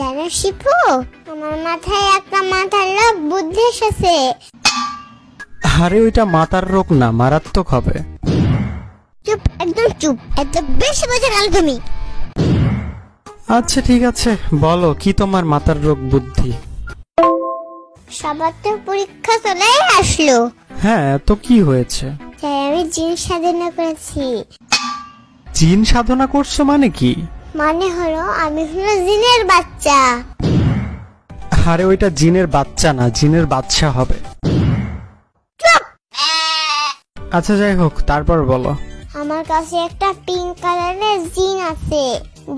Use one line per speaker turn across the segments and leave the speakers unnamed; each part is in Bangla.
জানো শিপু, আমার মাথায় একটা মাথার রোগ বুদ্ধি এসেছে।
আরে ওইটা মাথার রোগ না, মারাত্মক হবে।
চুপ, একদম চুপ, এত বেশি বোঝা গেল তুমি।
আচ্ছা ঠিক আছে, বলো কি তোমার মাথার রোগ বুদ্ধি।
সবার তো পরীক্ষা চলে আসলো।
হ্যাঁ, তো কি হয়েছে?
তাই আমি জিন সাধনা করেছি।
জিন সাধনা করছো মানে কি?
মানে হলো আমি হলো জিনের বাচ্চা।
আরে ওইটা জিনের বাচ্চা না, জিনের বাদশা হবে। আচ্ছা যাই হোক, তারপর বলো।
আমার কাছে একটা পিঙ্ক কালারের জিন আছে,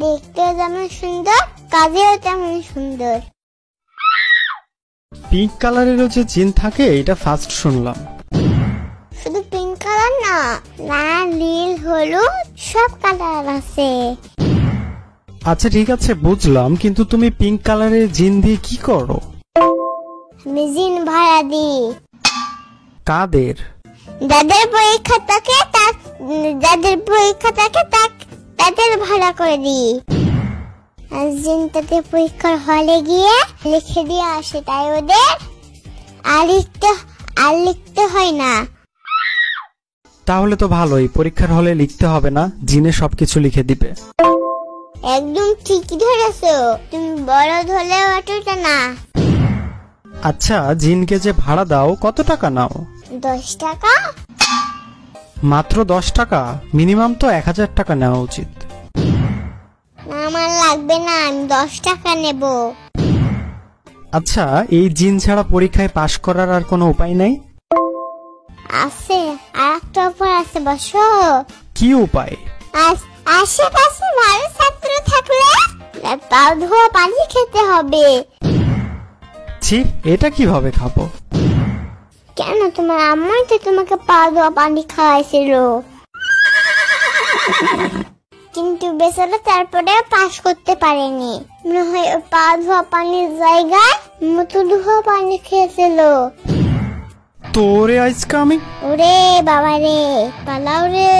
দেখতে যেমন সুন্দর কাজেও তেমন সুন্দর।
পিঙ্ক কালারেরও যে জিন থাকে এটা ফার্স্ট শুনলাম।
শুধু পিঙ্ক কালার না, লাল নীল হলুদ সব কালার আছে।
আচ্ছা ঠিক আছে বুঝলাম, কিন্তু তুমি পিঙ্ক কালারের জিন দিয়ে কি করো?
আমি জিন ভাড়া দিই।
কাদের?
যাদের পরীক্ষা থাকে তাদের ভাড়া করে দিই। আর জিন তাদের পরীক্ষার হলে গিয়ে লিখে দিয়ে আসে, তাই ওদের আর লিখতে হয় না।
তাহলে তো ভালোই, পরীক্ষার হলে লিখতে হবে না, জিনে সবকিছু লিখে দিবে।
একদম ঠিকই ধরেছো, তুমি বড় ধরলেও অতটা না।
আচ্ছা, জিনকে যে ভাড়া দাও কত টাকা নাও?
10 টাকা।
মাত্র 10 টাকা? মিনিমাম তো 1000 টাকা নেওয়া উচিত।
না, আমার লাগবে না, আমি 10 টাকা নেব।
আচ্ছা, এই জিন ছাড়া পরীক্ষায় পাশ করার আর কোনো উপায় নাই?
আছে, আর একটা উপায় আছে, বসো।
কি উপায়?
আশেপাশে ভালো ছাত্র থাকলে পা ধোয়া পানি খেতে হবে।
ছি, এটা কিভাবে খাবো?
কেন, তোমার আম্মাই তো তোমাকে পা ধোয়া পানি খাওয়াইছিল। কিন্তু বেচারা তারপরে পাস করতে পারেনি, মনে হয় পা ধোয়া পানির জায়গায় মুতো ধোয়া পানি খেয়েছিল।
তোরে আজকে আমি।
ওরে বাবা রে, পালাও রে।